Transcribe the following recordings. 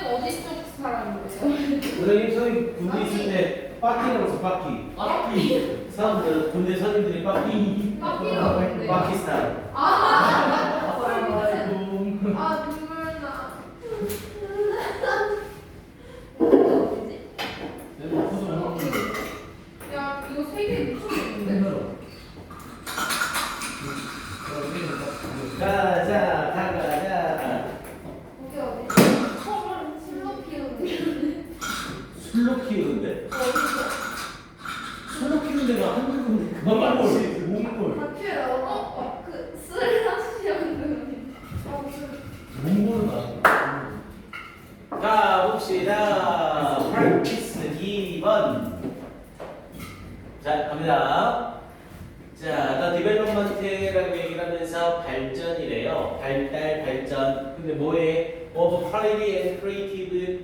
어디 쪽 사람이에요? 선생님 저희 군대 있을 때 빠끼라고 해서 빠끼. 빠끼. 사람들 군대 선임들이 빠끼. 빠끼가 뭔데? 파키스탄. 아, 아이고. 아 눈물 나. 어디지? 야 이거 세 개 미쳤는데? 가자 가자. 거기 어디? 서울 슬로 피우는. 술로 키우는데? 어디서? 술로 키우는 데가 한국인데 그만 말고 몽골. 다큐요. 그 슬라시언. 몽골은 아. 자 봅시다. 프랙티스 2번. 자 갑니다. 자, 더 디벨롭먼트라고 얘기를 하면서 발전이래요. 발전. 근데 뭐에? of quality and creative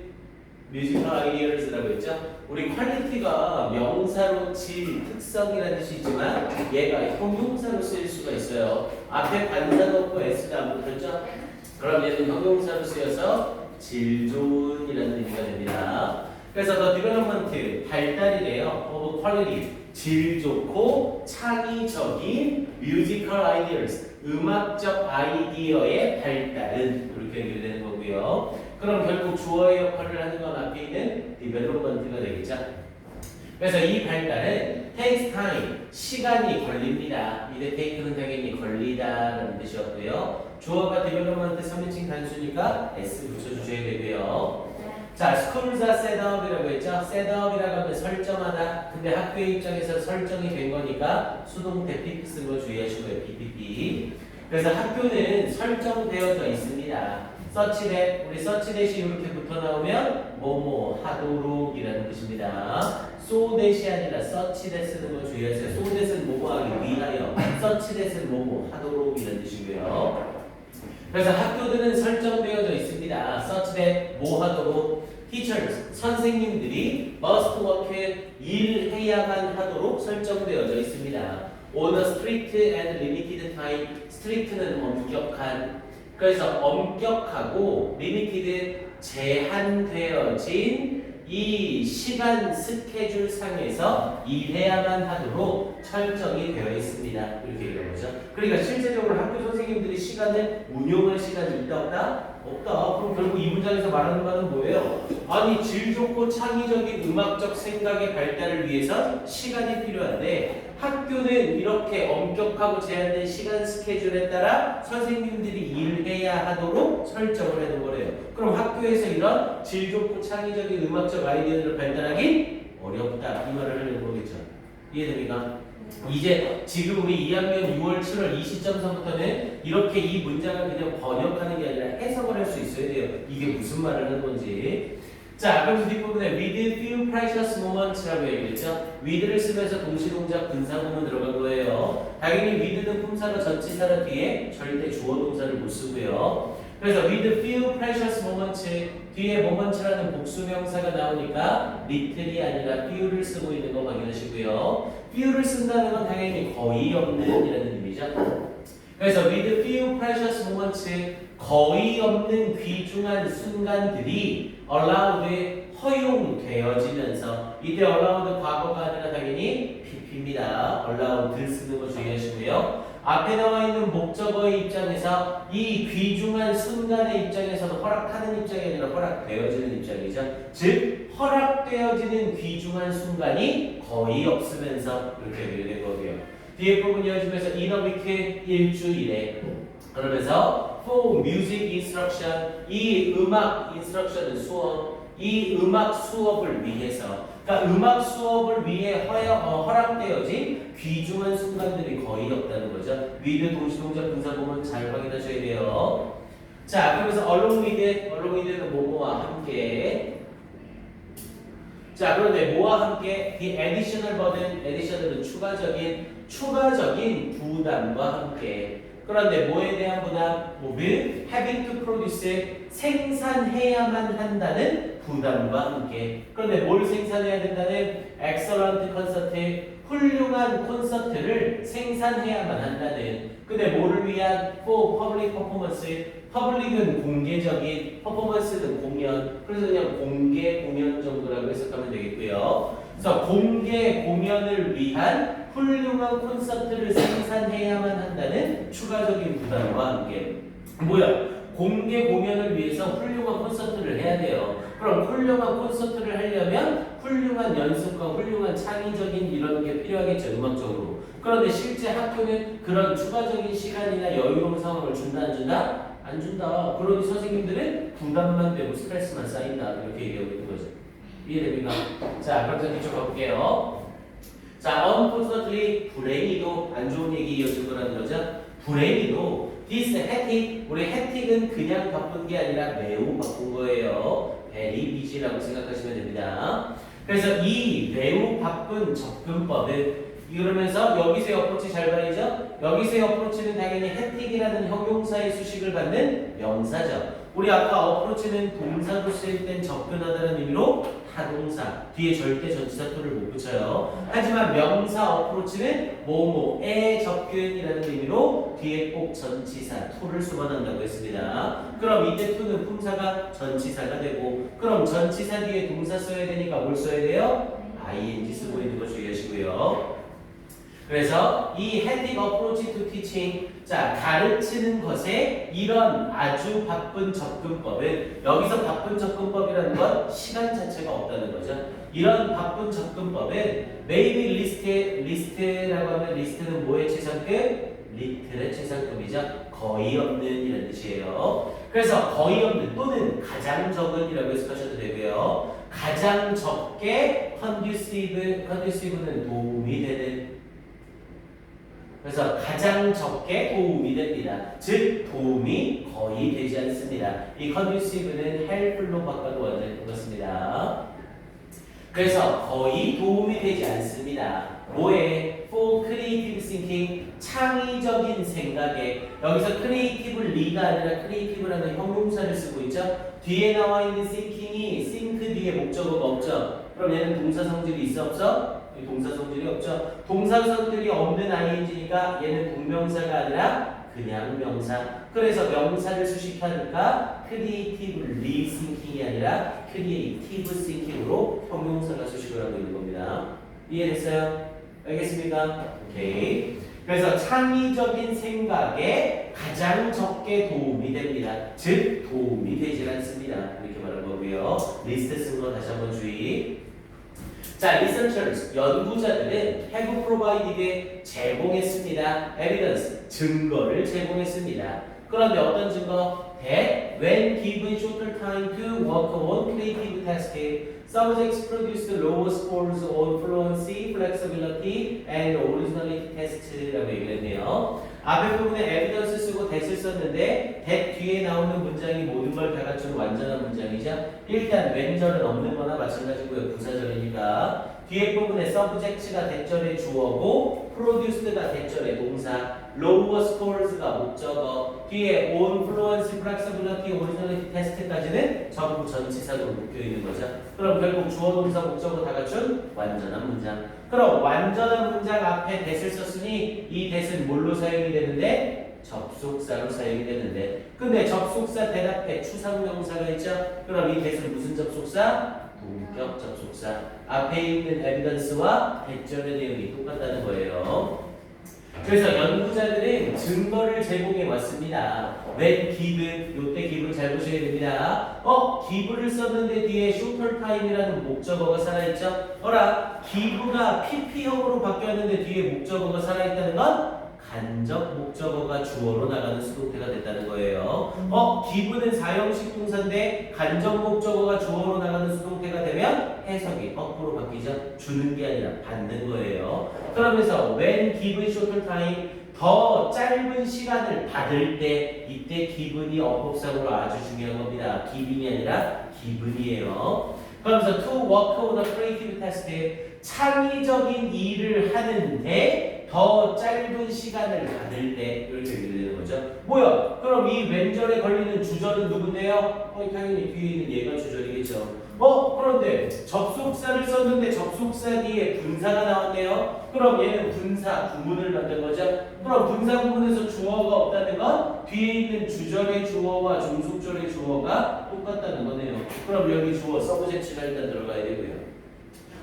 musical ideas라고 했죠? 우리 퀄리티가 명사로 질, 특성이라는 뜻이 있지만 얘가 형용사로 쓰일 수가 있어요. 앞에 관사도 없고 S도 안 붙었죠? 그럼 얘는 형용사로 쓰여서 질 좋은이라는 의미가 됩니다. 그래서 더 디벨롭먼트 발달이래요. of quality 질 좋고 창의적인 뮤지컬 아이디어스 음악적 아이디어의 발달은 이렇게 연결되는 거고요. 그럼 결국 주어의 역할을 하는 건 앞에 있는 디벨롭먼트가 되겠죠. 그래서 이 발달은 takes time 시간이 걸립니다. 이때 take는 당연히 걸리다라는 뜻이었고요. 주어가 디벨롭먼트 3인칭 단수니까 s 붙여주셔야 되고요. 자, schools are set up이라고 했죠? set up이라고 하면 설정하다. 근데 학교의 입장에서 설정이 된 거니까 수동태 PP 쓴 거 주의하시고요. PPP. 그래서 학교는 설정되어져 있습니다. such that, 우리 such that이 이렇게 붙어 나오면 뭐뭐 하도록이라는 뜻입니다. so that이 아니라 such that 쓰는 거 주의하세요. so that은 뭐뭐 하기 위하여, such that은 뭐뭐 하도록이라는 뜻이고요. 그래서 학교들은 설정되어져 있습니다. such that 뭐 하도록 teachers 선생님들이 must work 일해야만 하도록 설정되어져 있습니다. on a strict and limited time strict는 엄격한 그래서 엄격하고 limited 제한되어진 이 시간 스케줄 상에서 일해야만 하도록 설정이 되어 있습니다. 이렇게 얘기하는 거죠. 그러니까 실제적으로 학교 선생님들이 시간을 운용할 시간이 있다 없다? 없다. 그럼 결국 이 문장에서 말하는 바는 뭐예요? 아니 질 좋고 창의적인 음악적 생각의 발달을 위해서 시간이 필요한데 학교는 이렇게 엄격하고 제한된 시간 스케줄에 따라 선생님들이 일해야 하도록 설정을 해둔 거래요. 그럼 학교에서 이런 질 좋고 창의적인 음악적 아이디어를 발달하기 어렵다. 이 말을 하려는 거겠죠. 이해됩니까? 이제 지금 우리 2학년 6월, 7월 이 시점서부터는 이렇게 이 문장을 그냥 번역하는 게 아니라 해석을 할 수 있어야 돼요. 이게 무슨 말을 하는 건지. 자, 그래서 뒷부분에 with few precious moments라고 얘기했죠. with를 쓰면서 동시동작 분사구문 들어간 거예요. 당연히 with는 품사로 전치사로 뒤에 절대 주어 동사를 못 쓰고요. 그래서 with few precious moments 뒤에 moments라는 복수명사가 나오니까 little이 아니라 few를 쓰고 있는 거 확인하시고요. few를 쓴다는 건 당연히 거의 없는 이라는 의미죠. 그래서 with few precious moments 거의 없는 귀중한 순간들이 allowed 허용되어지면서 이때 allowed 과거가 아니라 당연히 PP입니다. allowed 쓰는 거 주의하시고요. 앞에 나와 있는 목적어의 입장에서 이 귀중한 순간의 입장에서도 허락하는 입장이 아니라 허락되어지는 입장이죠. 즉 허락되어지는 귀중한 순간이 거의 없으면서 이렇게 연결된 거고요. 뒤에 부분 이어지면서 in a week 일주일에 그러면서 for music instruction 이 음악 instruction은 수업 이 음악 수업을 위해서 그러니까 음악 수업을 위해 허락되어진 귀중한 순간들이 거의 없다는 거죠. with 동시동작 분사 보면 잘 확인하셔야 돼요. 자, 그러면서 alongwith는 뭐뭐와 함께. 자, 그런데 뭐와 함께 the additional burden, additional은 추가적인 부담과 함께. 그런데 뭐에 대한 부담? will having to produce 생산해야만 한다는 부담과 함께. 그런데 뭘 생산해야 된다는 excellent concert 훌륭한 콘서트를 생산해야만 한다는. 근데 뭐를 위한 for public performance 퍼블릭은 공개적인, 퍼포먼스는 공연. 그래서 그냥 공개 공연 정도라고 해석하면 되겠고요. 그래서 공개 공연을 위한 훌륭한 콘서트를 생산해야만 한다는 추가적인 부담과 함께 공개 공연을 위해서 훌륭한 콘서트를 해야 돼요. 그럼 훌륭한 콘서트를 하려면 훌륭한 연습과 훌륭한 창의적인 이런 게 필요하겠죠, 음악적으로. 그런데 실제 학교는 그런 추가적인 시간이나 여유로운 상황을 준다, 안 준다? 안 준다. 그러니 선생님들은 부담만 되고 스트레스만 쌓인다. 이렇게 얘기하고 있는 거죠. 이해됩니까? 자, 그럼 이쪽 가볼게요. 자, unfortunately, 불행히도 안 좋은 얘기 이어질 거라는 거죠. 불행히도 this hectic, 우리 hectic은 그냥 바쁜 게 아니라 매우 바쁜 거예요. very busy라고 생각하시면 됩니다. 그래서 이 매우 바쁜 접근법은 이러면서 여기서의 어프로치 잘 봐야죠. 여기서의 어프로치는 당연히 hectic이라는 형용사의 수식을 받는 명사죠. 우리 아까 어프로치는 동사로 쓰일 땐 접근하다는 의미로 타동사, 뒤에 절대 전치사 to를 못 붙여요. 하지만 명사 어프로치는 뭐뭐에 접근이라는 의미로 뒤에 꼭 전치사 to를 수반한다고 했습니다. 그럼 이때 to는 품사가 전치사가 되고, 그럼 전치사 뒤에 동사 써야 되니까 뭘 써야 돼요? ing 쓰고 있는 거 주의하시고요. 그래서 이 hectic approach to teaching, 자, 가르치는 것에 이런 아주 바쁜 접근법은, 여기서 바쁜 접근법이라는 건 시간 자체가 없다는 거죠. 이런 바쁜 접근법은 maybe 리스트라고 하면 리스트는 뭐의 최상급? 리틀의 최상급이죠. 거의 없는 이런 뜻이에요. 그래서 거의 없는 또는 가장 적은이라고 해석하셔도 되고요. 가장 적게 conducive는 도움이 되는, 그래서 가장 적게 도움이 됩니다. 즉 도움이 거의 되지 않습니다. 이 conducive는 helpful로 바꿔도 완전히 똑같습니다. 그래서 거의 도움이 되지 않습니다. 뭐에? for creative thinking, 창의적인 생각에. 여기서 creatively가 아니라 creative라는 형용사를 쓰고 있죠. 뒤에 나와 있는 thinking이 think 뒤에 목적어가 없죠. 그럼 얘는 동사 성질이 있어 없어? 동사 성질이 없죠. 동사 성질이 없는 ing니까 얘는 동명사가 아니라 그냥 명사. 그래서 명사를 수식하니까 creatively thinking이 아니라 creative thinking으로 형용사가 수식을 하고 있는 겁니다. 이해됐어요? 알겠습니까? 오케이. 그래서 창의적인 생각에 가장 적게 도움이 됩니다. 즉 도움이 되지 않습니다. 이렇게 말한 거고요. 리스트 쓴 거 다시 한번 주의. 자, researchers, 연구자들은 have provided, 제공했습니다. evidence, 증거를 제공했습니다. 그런데 어떤 증거? that when given shorter time to work on creative task, subjects produced lower scores on fluency, flexibility, and originality test라고 얘기를 했네요. 앞에 부분에 evidence 쓰고 that을 썼는데 that 뒤에 나오는 문장이 모든 걸 다 갖춘 완전한 문장이죠. 일단 when절은 없는 거나 마찬가지고요. 부사절이니까. 뒤에 부분에 subject가 대절의 주어고 produced가 대절의 동사, lower scores가 목적어, 뒤에 on fluency, flexibility, originality test까지는 전부 전치사로 묶여 있는 거죠. 그럼 결국 주어, 동사, 목적어 다 갖춘 완전한 문장. 그럼 완전한 문장 앞에 that을 썼으니 이 that은 뭘로 사용이 되는데? 접속사로 사용이 되는데, 근데 접속사 대답에 추상명사가 있죠? 그럼 이 that은 무슨 접속사? 동격 접속사. 앞에 있는 evidence와 대절의 내용이 똑같다는 거예요. 그래서 연구자들은 증거를 제공해 왔습니다. when give, 요때 give를 잘 보셔야 됩니다. give를 썼는데 뒤에 shorter time이라는 목적어가 살아있죠? give가 pp형으로 바뀌었는데 뒤에 목적어가 살아있다는 건 간접 목적어가 주어로 나가는 수동태가 됐다는 거예요. give는 사형식 동사인데 간접 목적어가 주어로 나가는 수동태가 되면 해석이 거꾸로 바뀌죠. 주는 게 아니라 받는 거예요. 그러면서 when given shorter time, 더 짧은 시간을 받을 때 이때 given이 어법상으로 아주 중요한 겁니다. giving이 아니라 given이에요. 그러면서 to work on a creative task, 창의적인 일을 하는데 더 짧은 시간을 받을 때 이렇게 되는 거죠. 뭐야? 그럼 이 왼절에 걸리는 주절은 누군데요? 당연히 뒤에 있는 얘가 주절이겠죠. 그런데 접속사를 썼는데 접속사 뒤에 분사가 나왔네요. 그럼 얘는 분사 구문을 만든 거죠. 그럼 분사 구문에서 주어가 없다는 건 뒤에 있는 주절의 주어와 종속절의 주어가 똑같다는 거네요. 그럼 여기 주어 서브젝트가 일단 들어가야 되고요.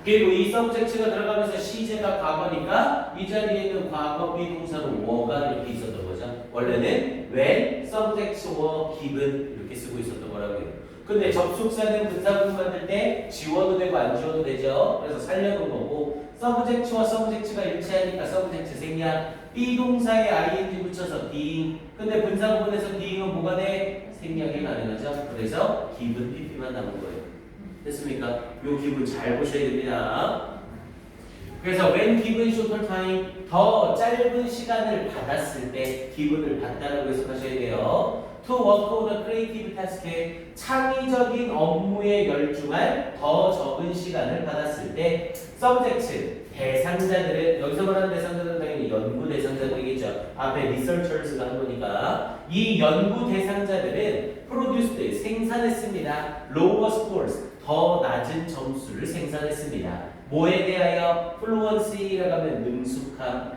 그리고 이 서브젝트가 들어가면서 시제가 과거니까 이 자리에 있는 과거 비동사로 were 이렇게 있었던 거죠. 원래는 when, subject, were, given 이렇게 쓰고 있었던 거라고요. 근데 접속사는 분사구문 만들 때 지워도 되고 안 지워도 되죠. 그래서 살려놓은 거고 서브젝트와 서브젝트가 일치하니까 서브젝트 생략, 비동사에 ing 붙여서 being. 근데 분사구문에서 being은 뭐가 돼? 생략이 가능하죠. 그래서 given pp만 남은 거예요. 됐습니까? 요 기분 잘 보셔야 됩니다. 그래서 when given shorter time 더 짧은 시간을 받았을 때 기분을 받다라고 해석하셔야 돼요. To work on a creative task 창의적인 업무에 열중할 더 적은 시간을 받았을 때 subject 대상자들은 여기서 말하는 대상자들은 당연히 연구 대상자들이겠죠. 앞에 researchers가 한 거니까 이 연구 대상자들은 produced 생산했습니다. lower scores 더 낮은 점수를 생산했습니다. 뭐에 대하여? fluency라고 하면 능숙함.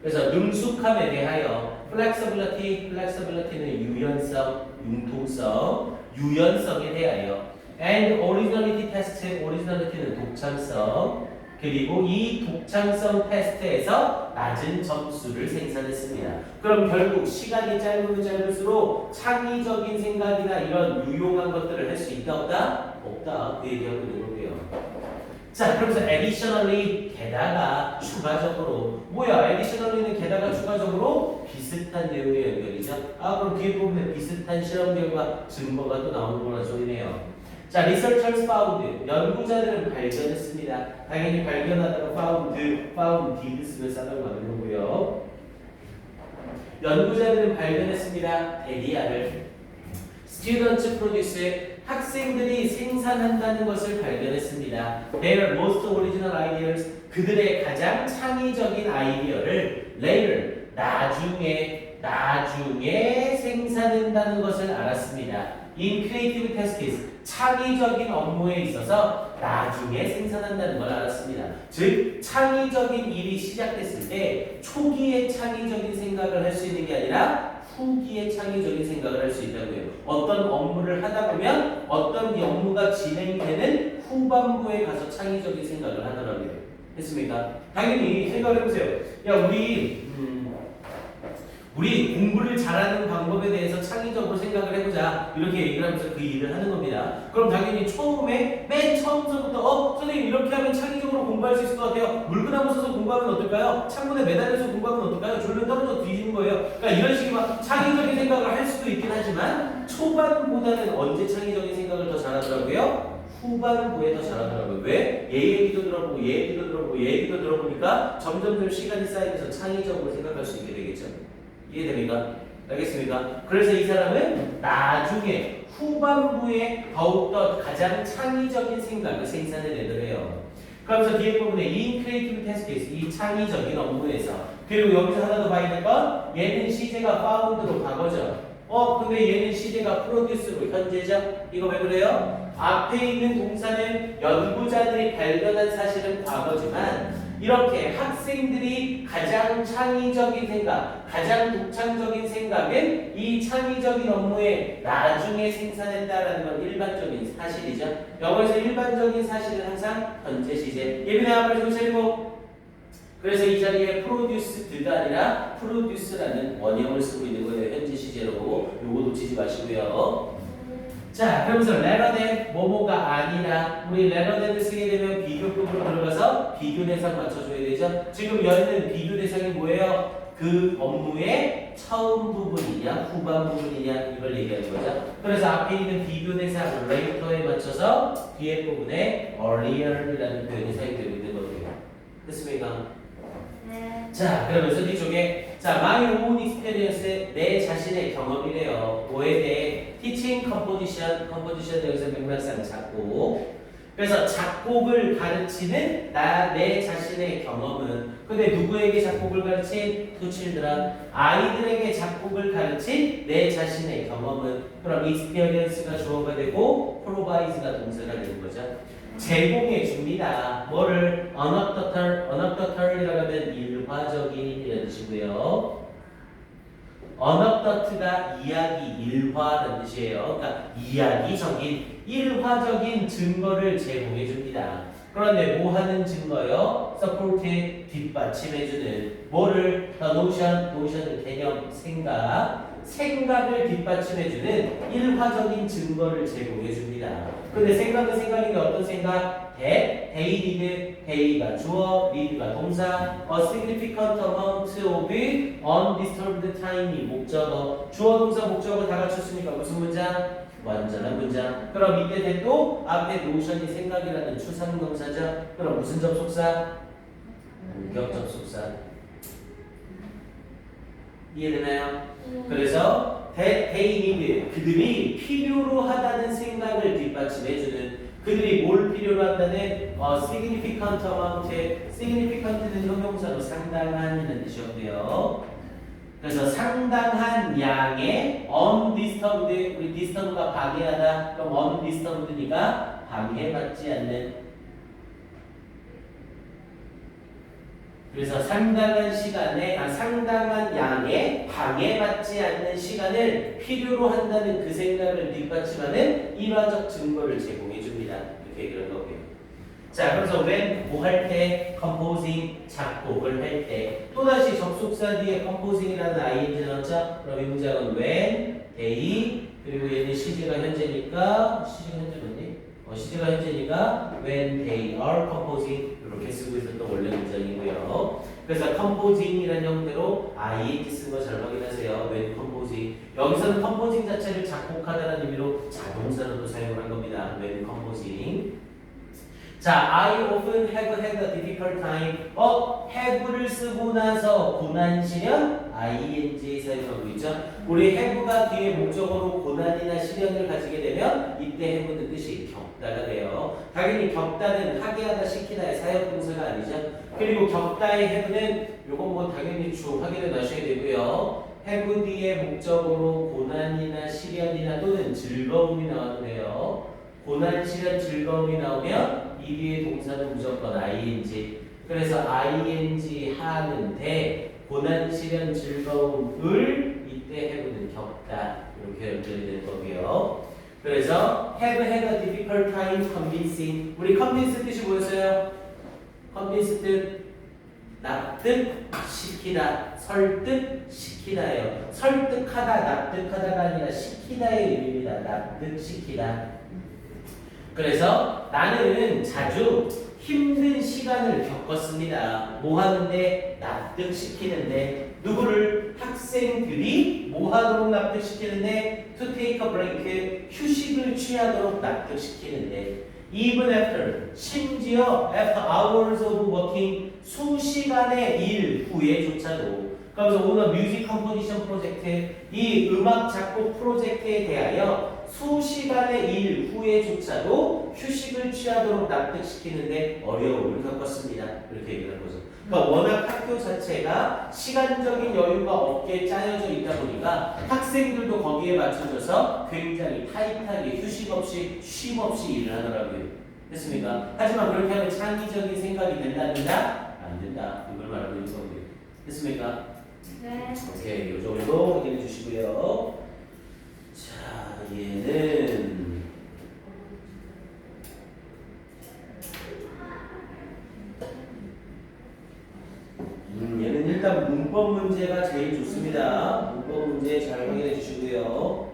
그래서 능숙함에 대하여 flexibility는 유연성, 융통성, 유연성에 대하여 and originality는 독창성. 그리고 이 독창성 테스트에서 낮은 점수를 생산했습니다. 그럼 결국 시간이 짧으면 짧을수록 창의적인 생각이나 이런 유용한 것들을 할 수 있다 없다? 없다. 그 얘기하고 있는 거고요. 자, 그러면서 additionally 게다가 추가적으로 뭐야? additionally는 게다가 추가적으로 비슷한 내용의 연결이죠. 그럼 뒤에 보면 비슷한 실험 결과 증거가 또 나오는 거란 소리네요. 자, researchers found 연구자들은 발견했습니다. 당연히 발견하다가 found did 쓰면 싸다고 하는 거고요. 연구자들은 발견했습니다. 대리아를 students produce 학생들이 생산한다는 것을 발견했습니다. Their most original ideas 그들의 가장 창의적인 아이디어를 later 나중에 생산한다는 것을 알았습니다. In creative tasks 창의적인 업무에 있어서 나중에 생산한다는 걸 알았습니다. 즉 창의적인 일이 시작됐을 때 초기에 창의적인 생각을 할 수 있는 게 아니라 후기에 창의적인 생각을 할 수 있다고요. 어떤 업무를 하다 보면 어떤 업무가 진행되는 후반부에 가서 창의적인 생각을 하더라고요. 됐습니까? 당연히 생각을 해보세요. 야, 우리 공부를 잘하는 방법에 대해서 창의적으로 생각을 해보자. 이렇게 얘기를 하면서 그 일을 하는 겁니다. 그럼 당연히 맨 처음서부터 선생님 이렇게 하면 창의적으로 공부할 수 있을 것 같아요. 물구나무 서서 공부하면 어떨까요? 창문에 매달려서 공부하면 어떨까요? 졸면 떨어져 뒤지는 거예요. 그러니까 이런 식의 막 창의적인 생각을 할 수도 있긴 하지만 초반보다는 언제 창의적인 생각을 더 잘하더라고요? 후반부에 더 잘하더라고요. 왜? 얘 얘기도 들어보고 얘 얘기도 들어보고 얘 얘기도 들어보니까 점점 시간이 쌓이면서 창의적으로 생각할 수 있게 되겠죠. 이해됩니까? 알겠습니까? 그래서 이 사람은 나중에 후반부에 더욱더 가장 창의적인 생각을 생산해내더래요. 그러면서 뒤에 부분에 in creative tasks 이 창의적인 업무에서 그리고 여기서 하나 더 봐야 될 건 얘는 시제가 found로 과거죠. 근데 얘는 시제가 produce로 현재죠. 이거 왜 그래요? 앞에 있는 동사는 연구자들이 발견한 사실은 과거지만 이렇게 학생들이 가장 창의적인 생각, 가장 독창적인 생각은 이 창의적인 업무에 나중에 생산했다라는 건 일반적인 사실이죠. 영어에서 일반적인 사실은 항상 현재 시제. 예비대 앞을 좀 차리고. 그래서 이 자리에 produced가 아니라 produce라는 원형을 쓰고 있는 거예요. 현재 시제로. 요거 놓치지 마시고요. 자, 그러면서 rather than 뭐뭐가 아니라 우리 rather than을 쓰게 되면 비교급으로 들어가서 비교 대상 맞춰줘야 되죠. 지금 여기는 비교 대상이 뭐예요? 그 업무의 처음 부분이냐 후반 부분이냐 이걸 얘기하는 거죠. 그래서 앞에 있는 비교 대상 later에 맞춰서 뒤에 부분에 earlier이라는 표현이 사용되고 있는 거고요. 됐습니까? 자, 그러면서 뒤쪽에 my own experience 내 자신의 경험이래요. 뭐에 대해 teaching composition 여기서 맥락상 잡고 그래서 작곡을 가르치는 내 자신의 경험은 근데 누구에게 작곡을 가르친? two children. 아이들에게 작곡을 가르친 내 자신의 경험은 그럼 experience가 주어가 되고 provide가 동사가 되는 거죠. 제공해 줍니다. 뭐를? anecdotal이라고 하면 일화적인이라는 뜻이고요. anecdote가 이야기, 일화라는 뜻이에요. 그러니까 이야기적인, 일화적인 증거를 제공해 줍니다. 그런데 뭐 하는 증거요? support, 뒷받침해주는 뭐를? notion은 개념, 생각을 뒷받침해주는 일화적인 증거를 제공해 줍니다. 근데 생각은 생각인데 어떤 생각? they need, they가 주어, need가 동사, a significant amount of undisturbed time이 목적어, 주어, 동사, 목적어 다 갖췄으니까 무슨 문장? 완전한 문장. 그럼 이때 대도 앞에 노션이 생각이라는 추상동사죠. 그럼 무슨 접속사? 본격 접속사. 이해되나요? 그래서 they need, 그들이 필요로 하다는 생각을 뒷받침해주는 그들이 뭘 필요로 한다는 significant amount, significant는 형용사로 상당한이라는 뜻이었고요. 그래서 상당한 양의 undisturbed, 우리 disturbed가 방해하다, 그럼 undisturbed니까 방해받지 않는. 그래서 상당한 시간에, 상당한 양의 방해받지 않는 시간을 필요로 한다는 그 생각을 뒷받침하는 일화적 증거를 제공해 줍니다. 이렇게 얘기를 하고요. 자, 그래서 when 뭐 할 때, composing 작곡을 할 때, 또다시 접속사 뒤에 composing이라는 ing 넣었죠? 그럼 이 문장은 when, they, 그리고 얘는 시제가 현재니까, 시제가 현재 뭐니? 시제가 현재니까 when they are composing 이렇게 쓰고 있었던 원래 문장이고요. 그래서 composing이라는 형태로 ing 쓴 거 잘 확인하세요. when composing. 여기서는 composing 자체를 작곡하다는 의미로 자동사로도 사용을 한 겁니다. when composing. 자, I often have had a difficult time. have를 쓰고 나서 고난 시련 ing 사용하고 있죠. 우리 have가 뒤에 목적어로 고난이나 시련을 가지게 되면 이때 have는 뜻이 겪다가 돼요. 당연히 겪다는 하게 하다 시키다의 사역동사가 아니죠. 그리고 겪다의 have는 요건 뭐 당연히 주 확인해 놔셔야 되고요. have 뒤에 목적어로 고난이나 시련이나 또는 즐거움이 나와도 돼요. 고난, 시련, 즐거움이 나오면 이 뒤에 동사는 무조건 ing. 그래서 ing 하는데 고난, 시련, 즐거움을 이때 have는 겪다. 이렇게 연결이 되는 거고요. 그래서 have had a difficult time convincing. 우리 convince 뜻이 뭐였어요? convince 뜻 납득시키다, 설득시키다예요. 설득하다, 납득하다가 아니라 시키다의 의미입니다. 납득시키다. 그래서 나는 자주 힘든 시간을 겪었습니다. 뭐 하는데? 납득시키는데. 누구를? 학생들이 뭐 하도록 납득시키는데? To take a break, 휴식을 취하도록 납득시키는데. Even after, 심지어 after hours of working, 수시간의 일 후에조차도. 그래서 오늘 뮤직 컴포지션 프로젝트, 이 음악 작곡 프로젝트에 대하여 수시간의 일 후에조차도 휴식을 취하도록 납득시키는데 어려움을 겪었습니다. 이렇게 얘기하는 거죠. 그러니까 워낙 학교 자체가 시간적인 여유가 없게 짜여져 있다 보니까 학생들도 거기에 맞춰져서 굉장히 타이트하게 휴식 없이 쉼 없이 일을 하더라고요. 됐습니까? 하지만 그렇게 하면 창의적인 생각이 된다? 안 된다. 이걸 말하고 있는 거고요. 됐습니까? 네. 오케이, 이 정도 확인해 주시고요. 자, 얘는 얘는 일단 문법 문제가 제일 좋습니다. 문법 문제 잘 확인해 주시고요.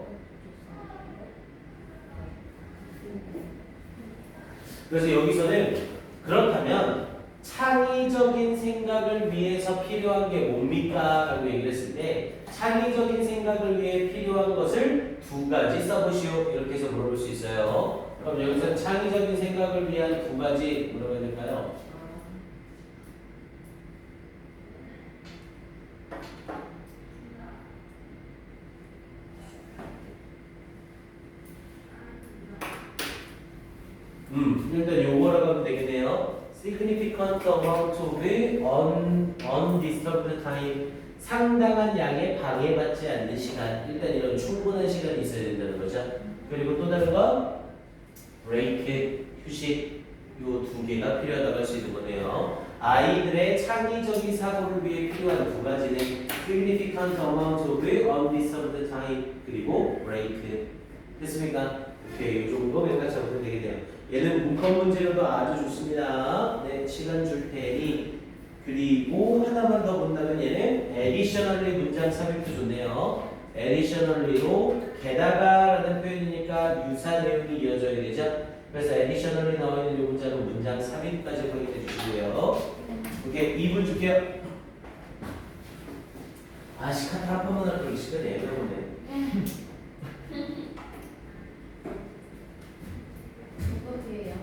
그래서 여기서는 그렇다면 창의적인 생각을 위해서 필요한 게 뭡니까? 라고 얘기를 했을 때 창의적인 생각을 위해 필요한 것을 두 가지 써보시오. 이렇게 해서 물어볼 수 있어요. 그럼 여기서 창의적인 생각을 위한 두 가지 물어봐야 될까요? 일단 요거라고 하면 되겠네요. significant amount of undisturbed time. 상당한 양의 방해받지 않는 시간. 일단 이런 충분한 시간이 있어야 된다는 거죠. 그리고 또 다른 거 break, 휴식. 요 두 개가 필요하다고 할 수 있는 거네요. 아이들의 창의적인 사고를 위해 필요한 두 가지는 significant amount of undisturbed time 그리고 break. 됐습니까? 오케이, 이 정도 맥락 잡으면 되겠네요. 얘는 문법 문제로도 아주 좋습니다. 네, 시간 줄 테니. 그리고 하나만 더 본다면 얘는 additionally 문장 삽입도 좋네요. additionally로 게다가라는 표현이니까 유사 내용이 이어져야 되죠. 그래서 additionally 나와 있는 이 문장은 문장 삽입까지 확인해 주시고요. 오케이, 2분 줄게요. 아, 시카타 한 번만 하고 이 시간이 애매하네. 어떻게 해요?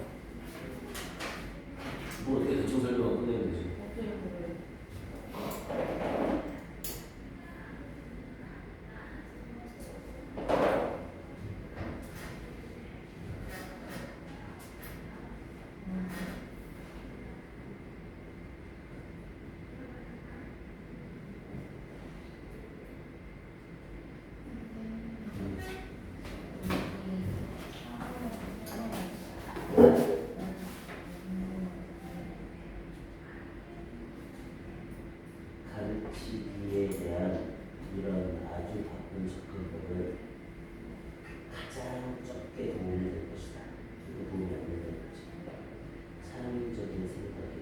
뭐 어떻게 대충 설명하고 끝내면 되지. 가르치기에 대한 이런 아주 바쁜 접근법은 가장 적게 도움이 될 것이다. 이거 도움이 안 된다는 거지. 창의적인 생각에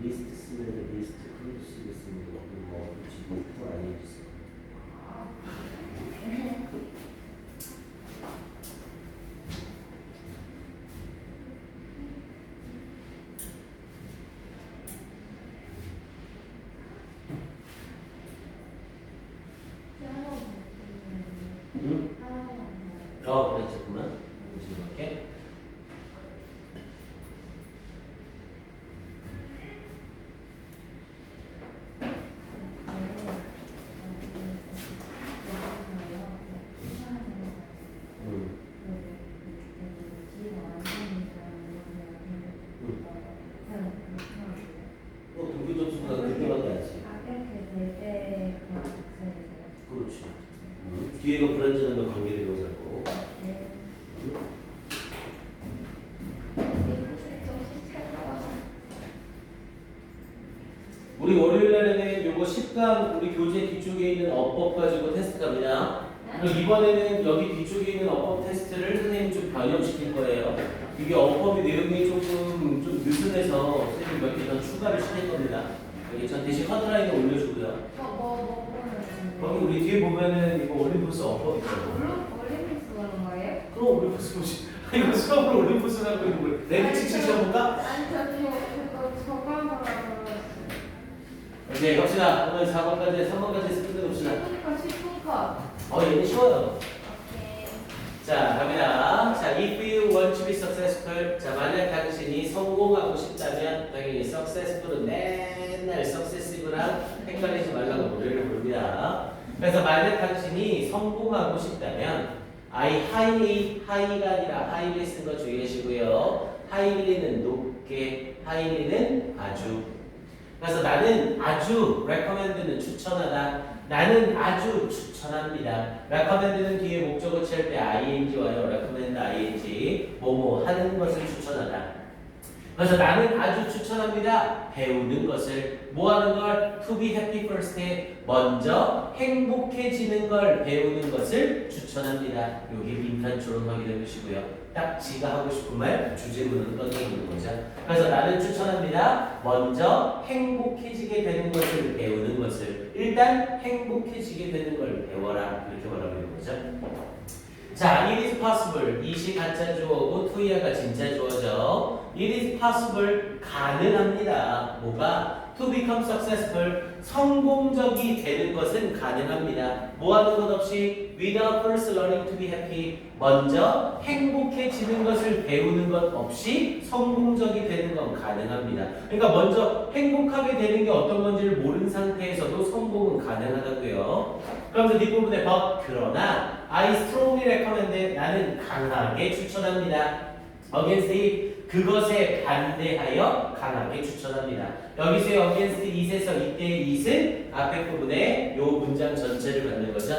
리스트 쓰면 리스트 클로스를 쓰는 거 뭐 지금 또 아니겠어. 응? 그래, 잠깐만. 이렇게. 동기 점수가 그렇게밖에 안 지. 그렇지. 뒤에가 불안전함과 관계되고 살고. 우리 월요일 날에는 요거 10강 우리 교재 뒤쪽에 있는 어법 가지고 테스트 갑니다. 그리고 이번에는 여기 뒤쪽에 있는 어법 테스트를 선생님이 좀 변형시킬 거예요. 이게 어법의 내용이 조금 좀 느슨해서 선생님이 몇 개 더 추가를 시킬 겁니다. 여기 전 대신 커트라인에 올려주고요. 거기 우리 뒤에 보면은 이거 올림푸스 어법 있잖아요. 올림픽스 그런 거예요? 그럼 올림푸스 보지. 이거 수업으로 올림푸스 하고 있는 거예요. 내가 직접 시험볼까? 아니 저거 한번 오케이, 갑시다. 오늘 4번까지, 3번까지 스피드 봅시다. 10분 컷. 얘는 쉬워요. 오케이. 자, 갑니다. 자, if you want to be successful. 자, 만약 당신이 성공하고 싶다면, 당연히 successful은 맨날 successive랑 헷갈리지 말라고 노래를 부릅니다. 그래서 만약 당신이 성공하고 싶다면, I highly가 아니라 highly 쓴 거 주의하시고요. highly는 높게, highly는 아주. 그래서 나는 아주, recommend는 추천하다. 나는 아주 추천합니다. recommend는 뒤에 목적어 취할 때 ing 와요. recommend ing. 뭐뭐 하는 것을 추천하다. 그래서 나는 아주 추천합니다. 배우는 것을. 뭐 하는 걸? To be happy first에 먼저 행복해지는 걸 배우는 것을 추천합니다. 여기 빈칸처럼 확인해 주시고요. 딱 지가 하고 싶은 말 주제문으로 던져주는 거죠. 그래서 나는 추천합니다. 먼저 행복해지게 되는 것을 배우는 것을. 일단 행복해지게 되는 걸 배워라. 이렇게 말하고 있는 거죠. 자, it is possible. 이시 가짜 주어고 to야가 진짜 주어죠. it is possible. 가능합니다. 뭐가? to become successful 성공적이 되는 것은 가능합니다. 뭐 하는 것 없이 without first learning to be happy 먼저 행복해지는 것을 배우는 것 없이 성공적이 되는 건 가능합니다. 그러니까 먼저 행복하게 되는 게 어떤 건지를 모르는 상태에서도 성공은 가능하다고요. 그러면서 뒷부분에 but 그러나 I strongly recommend 나는 강하게 추천합니다. against it 그것에 반대하여 강하게 추천합니다. 여기서의 against it에서 이때의 it은 앞에 부분에 요 문장 전체를 만든 거죠.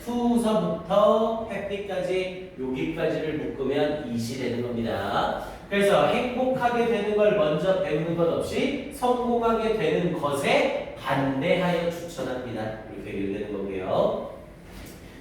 to서부터 happy까지 여기까지를 묶으면 it이 되는 겁니다. 그래서 행복하게 되는 걸 먼저 배우는 것 없이 성공하게 되는 것에 반대하여 추천합니다. 이렇게 얘기되는 거고요.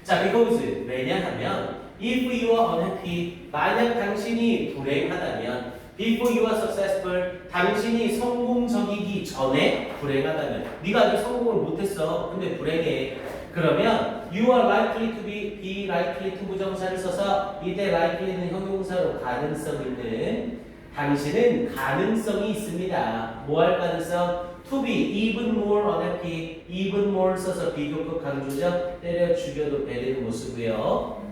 자, because 왜냐하면 if you are unhappy 만약 당신이 불행하다면 before you are successful 당신이 성공적이기 전에 불행하다면 네가 아직 성공을 못했어. 근데 불행해. 그러면 you are likely to be likely to 부정사를 써서 이때 likely는 형용사로 가능성 있는 당신은 가능성이 있습니다. 뭐 할 가능성? to be even more unhappy even more 써서 비교급 강조죠. 때려 죽여도 배리는 못 쓰고요.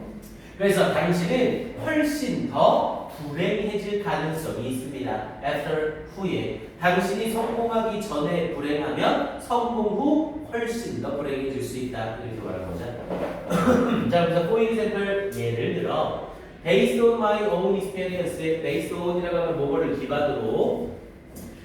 그래서 당신은 훨씬 더 불행해질 가능성이 있습니다. after 후에 당신이 성공하기 전에 불행하면 성공 후 훨씬 더 불행해질 수 있다. 이렇게 말하는 거죠. 자, 그래서 for example 예를 들어 based on my own experience based on이라고 하면 뭐를 기반으로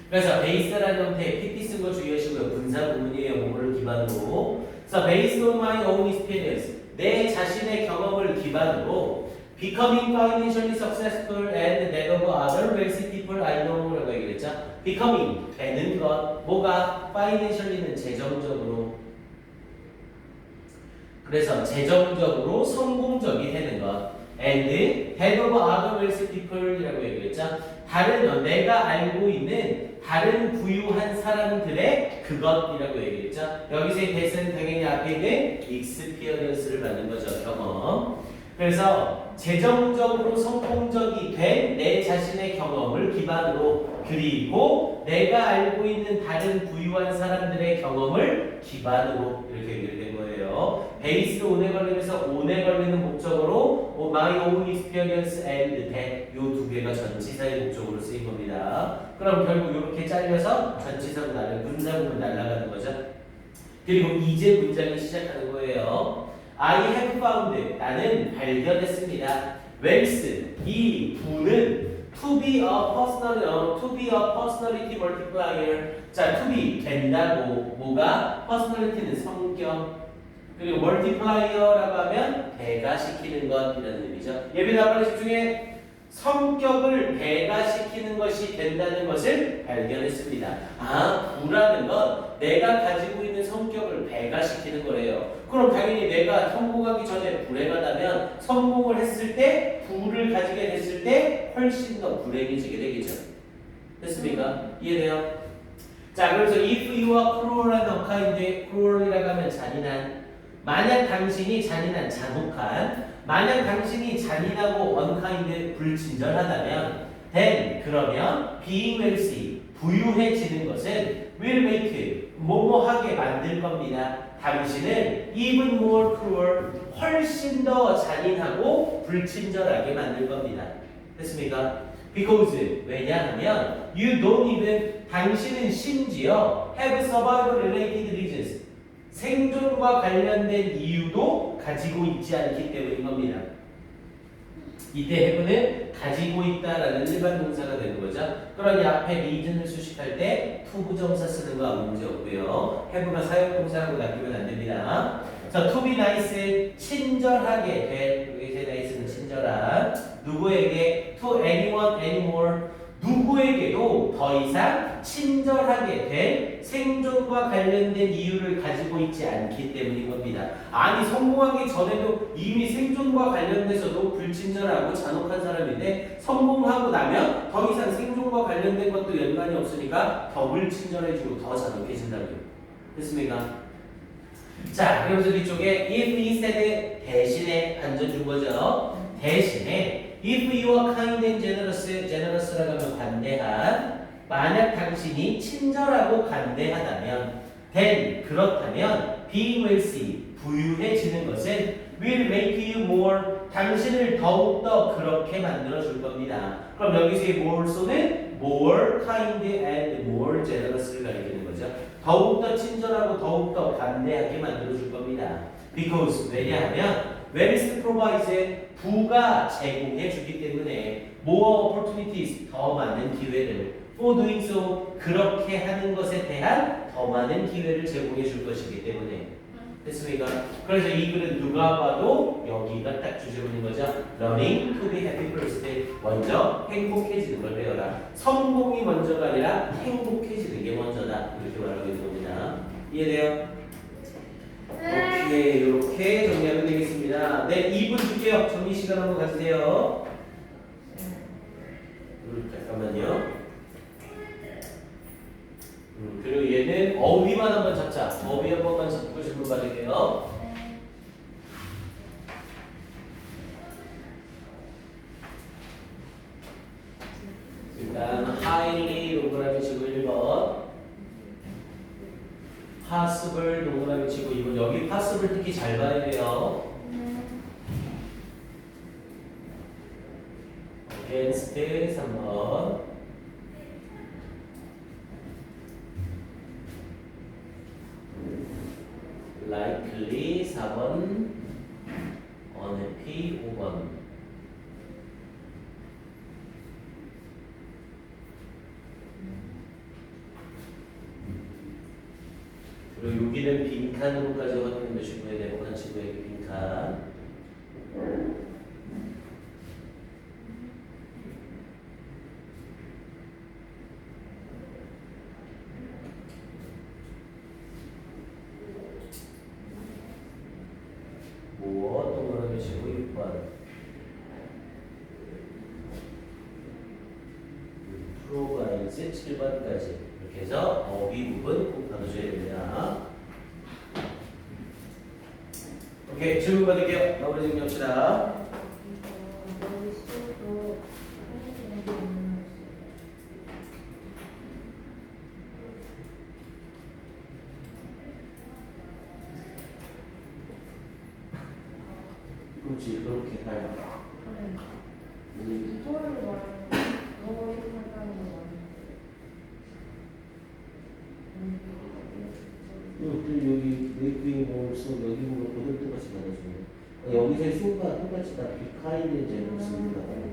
그래서 base라는 형태의 pp 쓴 거 주의하시고요. 분사 구문이에요. 뭐를 기반으로 그래서 based on my own experience 내 자신의 경험을 기반으로 becoming financially successful and that of other wealthy people I know라고 얘기했죠. becoming 되는 것 뭐가 financially는 재정적으로 그래서 재정적으로 성공적이 되는 것 and that of other wealthy people이라고 얘기했죠. 다른 내가 알고 있는 다른 부유한 사람들의 그것이라고 얘기했죠. 여기서의 that은 당연히 앞에 있는 experience를 받는 거죠. 경험. 그래서 재정적으로 성공적이 된 내 자신의 경험을 기반으로 그리고 내가 알고 있는 다른 부유한 사람들의 경험을 기반으로 이렇게 얘기를 된 거예요. based on에 걸리면서 on에 걸리는 목적으로 my own experience and that 요 두 개가 전치사의 목적으로 쓰인 겁니다. 그럼 결국 이렇게 잘려서 전치사로 분사구문 날아가는 거죠. 그리고 이제 문장이 시작하는 거예요. I have found 나는 발견했습니다. wealth 이 부는 to be a personality multiplier 자 to be 된다고 뭐가 personality는 성격 그리고 multiplier라고 하면 배가시키는 것이라는 의미죠. 예비나 빨리 집중해. 성격을 배가시키는 것이 된다는 것을 발견했습니다. 아, 부라는 건 내가 가지고 있는 성격을 배가시키는 거래요. 그럼 당연히 내가 성공하기 전에 불행하다면 성공을 했을 때, 부를 가지게 됐을 때 훨씬 더 불행해지게 되겠죠. 됐습니까? 이해돼요? 자, 그래서 if you are cruel and unkind, cruel이라고 하면 잔인한 만약 당신이 잔인한, 잔혹한 만약 당신이 잔인하고 unkind, 불친절하다면 then, 그러면 being wealthy, 부유해지는 것은 will make, 뭐뭐하게 만들 겁니다. 당신은 even more cruel, 훨씬 더 잔인하고 불친절하게 만들 겁니다. 됐습니까? Because, 왜냐하면 you don't even, 당신은 심지어 have survival related reasons, 생존과 관련된 이유도 가지고 있지 않기 때문인 겁니다. 이때 have는 가지고 있다라는 일반 동사가 되는 거죠. 그러니 앞에 reason을 수식할 때 to 부정사 쓰는 거 아무 문제 없고요. have가 사용동사라고 낚이면 안 됩니다. 자, to be nice, 친절하게 될, 여기서 nice는 친절한, 누구에게, to anyone, anymore, 누구에게도 더 이상 친절하게 될 생존과 관련된 이유를 가지고 있지 않기 때문인 겁니다. 아니 성공하기 전에도 이미 생존과 관련돼서도 불친절하고 잔혹한 사람인데 성공하고 나면 더 이상 생존과 관련된 것도 연관이 없으니까 더 불친절해지고 더 잔혹해진다고요. 됐습니까? 자, 그러면서 뒤쪽에 if instead 대신에 반전 준 거죠. 대신에 if you are kind and generous, generous라고 하면 관대한, 만약 당신이 친절하고 관대하다면 then 그렇다면 being wealthy 부유해지는 것은 will make you more 당신을 더욱더 그렇게 만들어 줄 겁니다. 그럼 여기서의 more소는 more kind and more generous를 가리키는 거죠. 더욱더 친절하고 더욱더 관대하게 만들어 줄 겁니다. Because 왜냐하면 wealth provides 부가 제공해 주기 때문에 more opportunities 더 많은 기회를 for doing so 그렇게 하는 것에 대한 더 많은 기회를 제공해 줄 것이기 때문에 됐습니까? 그래서 이 글은 누가 봐도 여기가 딱 주제문인 거죠. Learning to be happy first. 먼저 행복해지는 걸 배워라. 성공이 먼저가 아니라 행복해지는 게 먼저다. 이렇게 말하고 있는 겁니다. 이해돼요? 오케이, 이렇게 정리하면 되겠습니다. 네, 2분 줄게요. 정리 시간 한번 가주세요. 잠깐만요. 그리고 얘는 어휘만 한번 잡자. 어휘 한 번만 잡고 질문 받을게요. 일단 highly 동그라미 치고 1번, possible 동그라미 치고 2번. 여기 possible 특히 잘 봐야 돼요. against 3번. likely 4번, unhappy 5번. 그리고 여기는 빈칸으로까지 확인해 주시면 되고 한 친구에게 빈칸. 무엇 동그라미 치고 6번 프로바이즈 7번까지 이렇게 해서 어휘 부분 꼭 받아줘야 됩니다. 오케이, 질문 받을게요. 마무리 정리합시다. 그렇지, 그렇게 가요. 이거를 말하는 거 이렇게 한다는 거 여기 웨이크인 볼수 여기 보면 고들 똑같이 받아주네. 여기서의 수가 똑같이 다 비카인의 제곱입니다.